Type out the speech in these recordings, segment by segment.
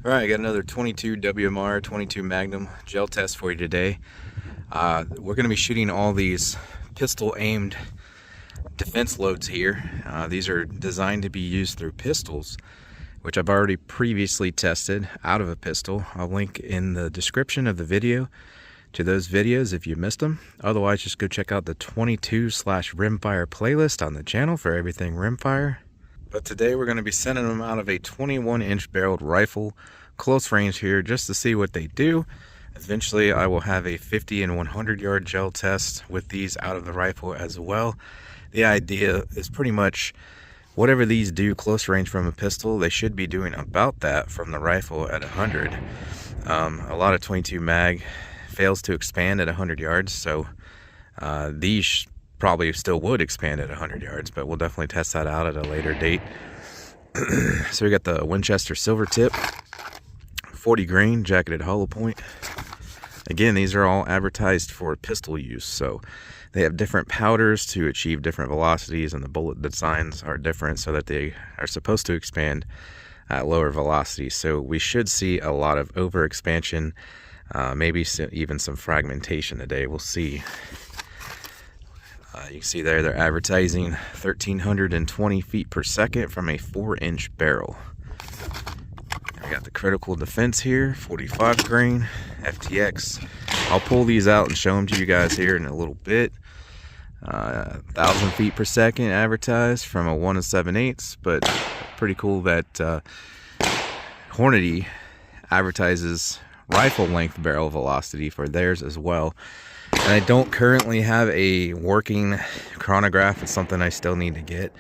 All right, I got another 22 WMR 22 Magnum gel test for you today. We're going to be shooting all these pistol aimed defense loads here. These are designed to be used through pistols, which I've already previously tested out of a pistol. I'll link in the description of the video to those videos if you missed them. Otherwise, just go check out the 22/rimfire playlist on the channel for everything rimfire. But today we're going to be sending them out of a 21-inch barreled rifle, close range here, just to see what they do. Eventually I will have a 50 and 100 yard gel test with these out of the rifle as well. The idea is pretty much whatever these do close range from a pistol, they should be doing about that from the rifle at 100. A lot of 22 mag fails to expand at 100 yards, so these probably still would expand at 100 yards, but we'll definitely test that out at a later date. So we got the Winchester silver tip, 40 grain jacketed hollow point. Again, these are all advertised for pistol use, so they have different powders to achieve different velocities, and the bullet designs are different so that they are supposed to expand at lower velocities. So we should see a lot of over expansion, maybe even some fragmentation today. We'll see. You can see there they're advertising 1,320 feet per second from a 4-inch barrel. We got the critical defense here, 45 grain FTX. I'll pull these out and show them to you guys here in a little bit. 1,000 feet per second advertised from a 1 7/8, but pretty cool that Hornady advertises rifle length barrel velocity for theirs as well. And I don't currently have a working chronograph. It's something I still need to get.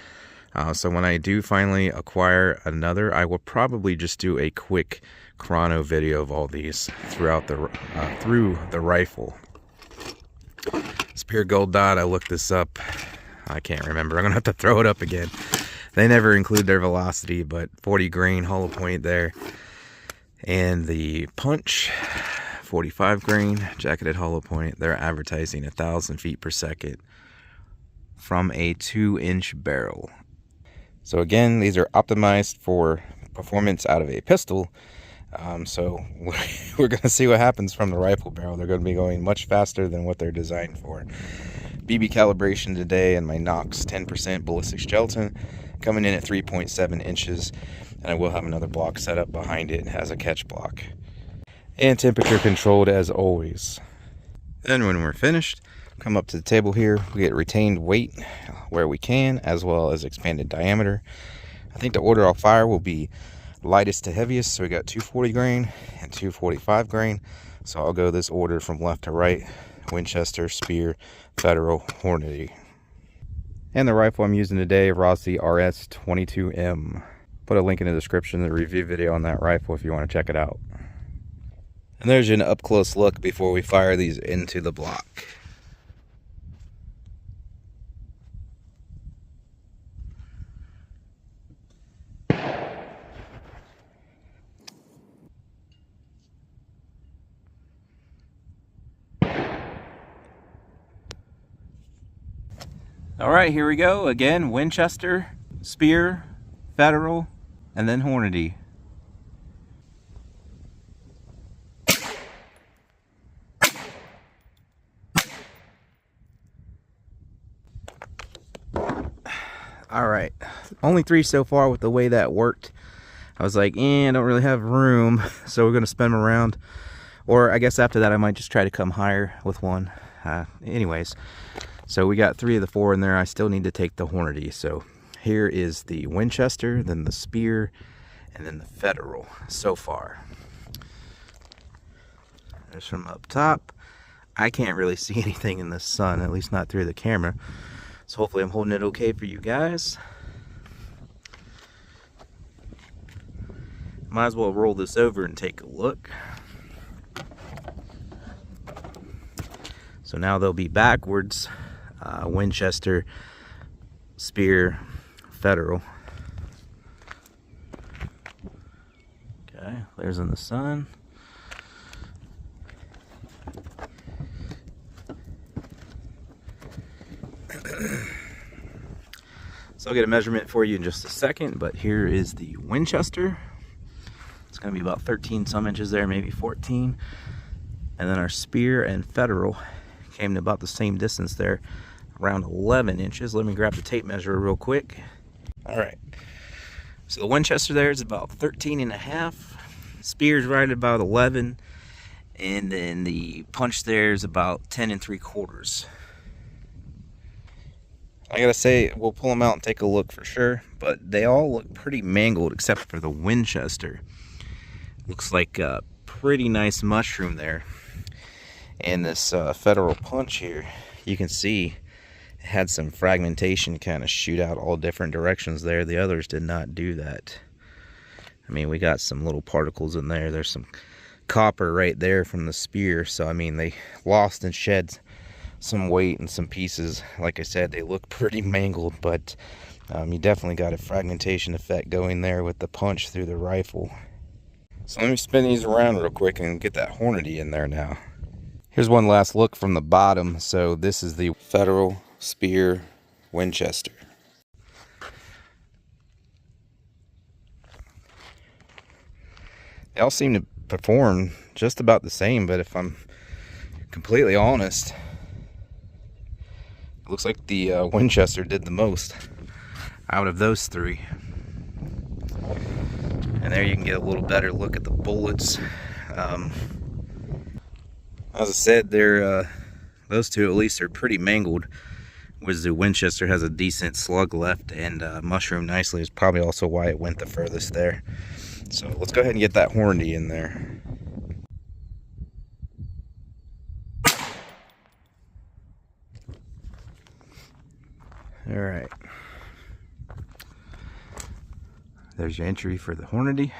So when I do finally acquire another, I will probably just do a quick chrono video of all these throughout through the rifle. Spear Gold Dot, I looked this up. I can't remember. I'm gonna have to throw it up again. They never include their velocity, but 40 grain hollow point there. And the Punch, 45 grain jacketed hollow point. They're advertising 1,000 feet per second from a 2-inch barrel. So again, these are optimized for performance out of a pistol. So we're going to see what happens from the rifle barrel. They're going to be going much faster than what they're designed for. BB calibration today, and my Knox 10% ballistic gelatin coming in at 3.7 inches. And I will have another block set up behind it. It has a catch block. And temperature controlled as always. Then when we're finished, come up to the table here. We get retained weight where we can, as well as expanded diameter. I think the order I'll fire will be lightest to heaviest. So we got 240 grain and 245 grain. So I'll go this order from left to right: Winchester, Spear, Federal, Hornady. And the rifle I'm using today, Rossi RS-22M. Put a link in the description, the review video on that rifle if you want to check it out. And there's an up-close look before we fire these into the block. All right, here we go. Again, Winchester, Spear, Federal, and then Hornady. All right, only 3 so far with the way that worked. I was like, I don't really have room, so we're gonna spin them around. Or I guess after that I might just try to come higher with one. Anyways, so we got 3 of the 4 in there. I still need to take the Hornady. So here is the Winchester, then the Spear, and then the Federal so far. There's from up top. I can't really see anything in the sun, at least not through the camera. So hopefully I'm holding it okay for you guys. Might as well roll this over and take a look. So now they'll be backwards. Winchester, Spear, Federal. Okay, there's in the sun. So I'll get a measurement for you in just a second, but here is the Winchester. It's It's going to be about 13 some inches there, maybe 14. And then our spear and Federal came to about the same distance there, around 11 inches. Let me grab the tape measure real quick. All right. So the Winchester there is about 13 and a half. Spear's right at about 11. And then the punch there is about 10 3/4. I gotta say, we'll pull them out and take a look for sure, but they all look pretty mangled except for the Winchester. Looks like a pretty nice mushroom there. And this Federal punch here, you can see it had some fragmentation kind of shoot out all different directions there. The others did not do that. I mean, we got some little particles in there. There's some copper right there from the spear, so I mean, they lost and shed some weight and some pieces. Like I said, they look pretty mangled, but you definitely got a fragmentation effect going there with the punch through the rifle. So let me spin these around real quick and get that Hornady in there now. Here's one last look from the bottom. So this is the Federal Spear Winchester. They all seem to perform just about the same, but if I'm completely honest, it looks like the Winchester did the most out of those three. And there you can get a little better look at the bullets. As I said, those two at least are pretty mangled, whereas the Winchester has a decent slug left and mushroom nicely. Is probably also why it went the furthest there. So let's go ahead and get that Hornady in there. All right. There's your entry for the Hornady.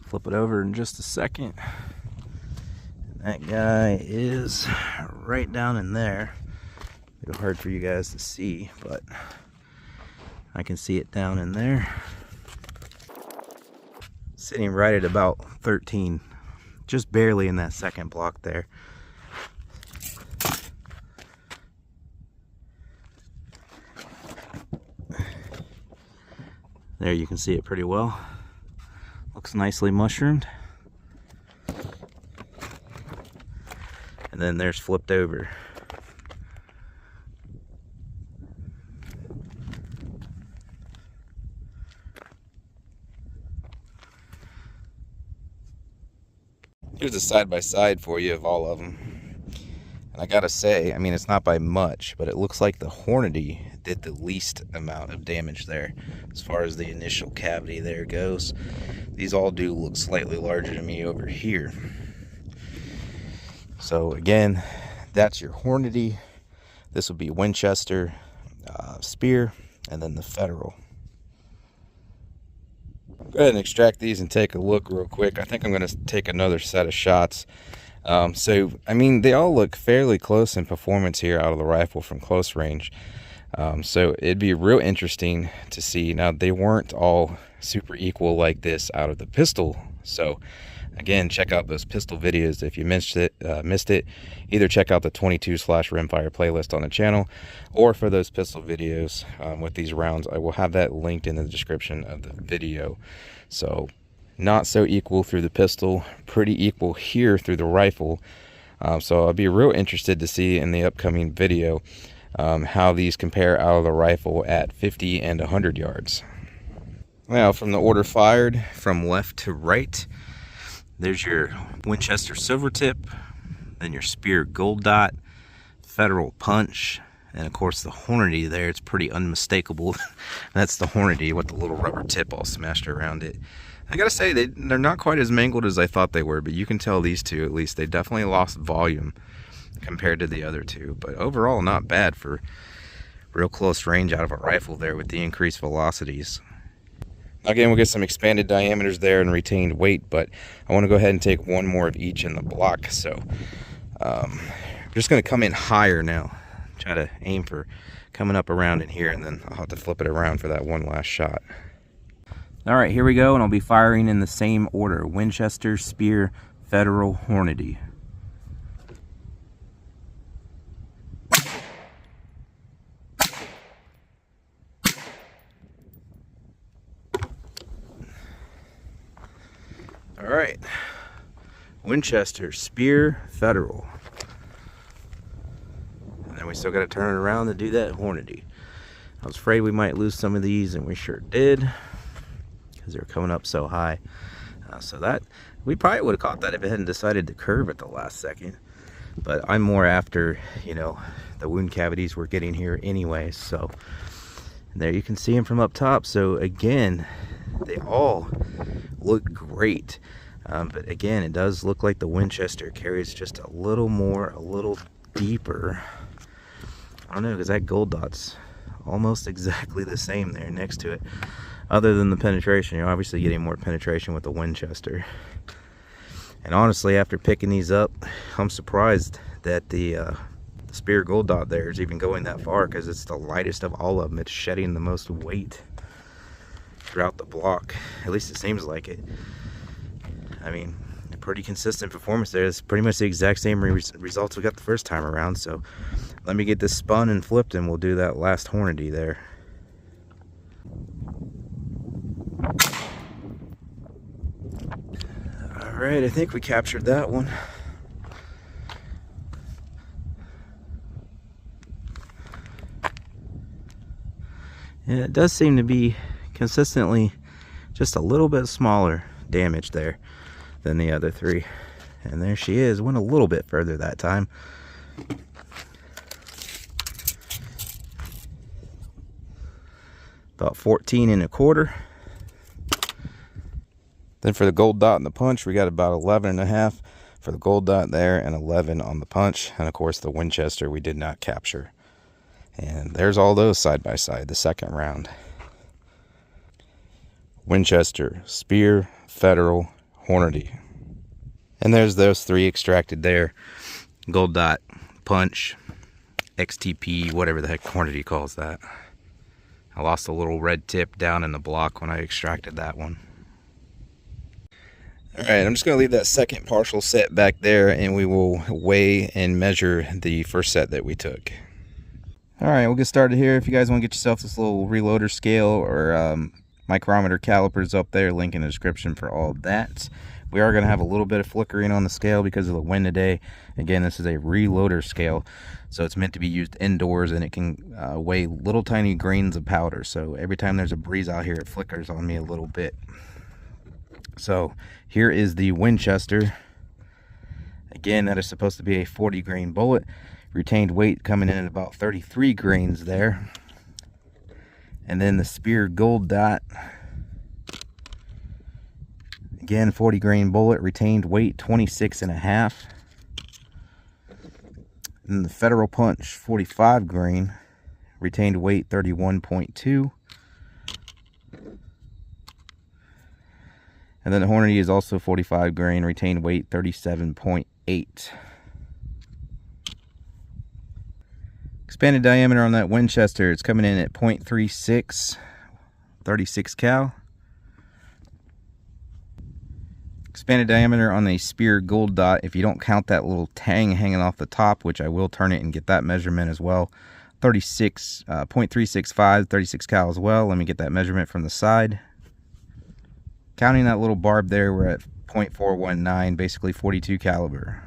Flip it over in just a second. That guy is right down in there. A little hard for you guys to see, but I can see it down in there. Sitting right at about 13, just barely in that second block there. There you can see it pretty well. Looks nicely mushroomed. And then there's flipped over. Here's a side-by-side for you of all of them. And I gotta say, I mean, it's not by much, but it looks like the Hornady did the least amount of damage there as far as the initial cavity there goes. These all do look slightly larger to me over here. So again, that's your Hornady. This would be Winchester, Spear, and then the Federal. Go ahead and extract these and take a look real quick. I think I'm going to take another set of shots. So, I mean, they all look fairly close in performance here out of the rifle from close range. So it'd be real interesting to see. Now, they weren't all super equal like this out of the pistol. So, again, check out those pistol videos if you missed it. Either check out the 22/Rimfire playlist on the channel, or for those pistol videos with these rounds, I will have that linked in the description of the video. So, not so equal through the pistol, pretty equal here through the rifle. So I'll be real interested to see in the upcoming video how these compare out of the rifle at 50 and 100 yards. Now, from the order fired from left to right, there's your Winchester Silver Tip, then your Spear Gold Dot, Federal Punch, and of course the Hornady there. It's pretty unmistakable. That's the Hornady with the little rubber tip all smashed around it. I gotta say, they're not quite as mangled as I thought they were, but you can tell these two, at least, they definitely lost volume compared to the other two. But overall, not bad for real close range out of a rifle there with the increased velocities. Again, we'll get some expanded diameters there and retained weight, but I want to go ahead and take one more of each in the block. So I'm just going to come in higher now. Try to aim for coming up around in here, and then I'll have to flip it around for that one last shot. All right, here we go, and I'll be firing in the same order: Winchester, Spear, Federal, Hornady. All right, Winchester Spear Federal. And then we still got to turn it around to do that Hornady. I was afraid we might lose some of these, and we sure did, because they were coming up so high. So that, we probably would have caught that if it hadn't decided to curve at the last second. But I'm more after, you know, the wound cavities we're getting here anyway. So there you can see them from up top. So again, they all look great. But again, it does look like the Winchester carries just a little more, a little deeper. I don't know, because that gold dot's almost exactly the same there next to it. Other than the penetration, you're obviously getting more penetration with the Winchester. And honestly, after picking these up, I'm surprised that the Spear Gold Dot there is even going that far, because it's the lightest of all of them. It's shedding the most weight throughout the block. At least it seems like it. I mean, a pretty consistent performance there. It's pretty much the exact same results we got the first time around. So let me get this spun and flipped, and we'll do that last Hornady there. Alright, I think we captured that one. And it does seem to be consistently just a little bit smaller damage there than the other three. And there she is, went a little bit further that time. About 14 1/4. Then for the gold dot and the punch, we got about 11.5 for the gold dot there and 11 on the punch. And of course the Winchester we did not capture. And there's all those side by side, the second round. Winchester, Spear, Federal, Hornady. And there's those three extracted there. Gold dot, punch, XTP, whatever the heck Hornady calls that. I lost a little red tip down in the block when I extracted that one. Alright, I'm just going to leave that second partial set back there, and we will weigh and measure the first set that we took. Alright, we'll get started here. If you guys want to get yourself this little reloader scale or micrometer calipers up there, link in the description for all of that. We are going to have a little bit of flickering on the scale because of the wind today. Again, this is a reloader scale, so it's meant to be used indoors, and it can weigh little tiny grains of powder. So every time there's a breeze out here, it flickers on me a little bit. So here is the Winchester. Again, that is supposed to be a 40 grain bullet. Retained weight coming in at about 33 grains there. And then the Spear Gold Dot. Again, 40 grain bullet, retained weight 26.5. And the Federal Punch, 45 grain, retained weight 31.2. And then the Hornady is also 45 grain, retained weight 37.8. Expanded diameter on that Winchester, it's coming in at 0.36, 36 cal. Expanded diameter on the Spear Gold Dot, if you don't count that little tang hanging off the top, which I will turn it and get that measurement as well, 0.365, 36 cal as well. Let me get that measurement from the side. Counting that little barb there, we're at 0.419, basically 42 caliber.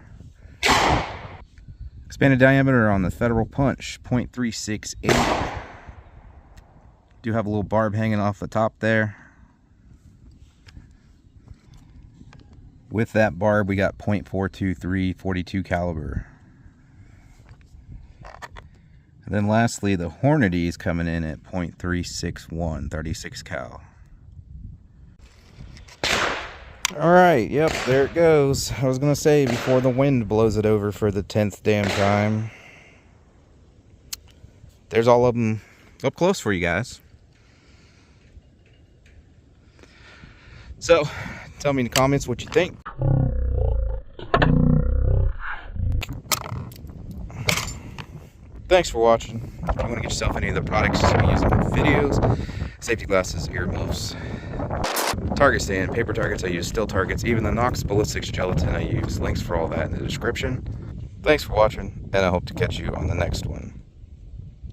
Expanded diameter on the Federal Punch, 0.368. Do have a little barb hanging off the top there. With that barb, we got 0.423, 42 caliber. And then lastly, the Hornady is coming in at 0.361, 36 cal. Alright, yep, there it goes. I was going to say, before the wind blows it over for the 10th damn time. There's all of them up close for you guys. So, tell me in the comments what you think. Thanks for watching. If you want to get yourself any of the products you use in my videos, safety glasses, earmuffs, target stand, paper targets I use, steel targets, even the Knox Ballistic gelatin I use. Links for all that in the description. Thanks for watching, and I hope to catch you on the next one.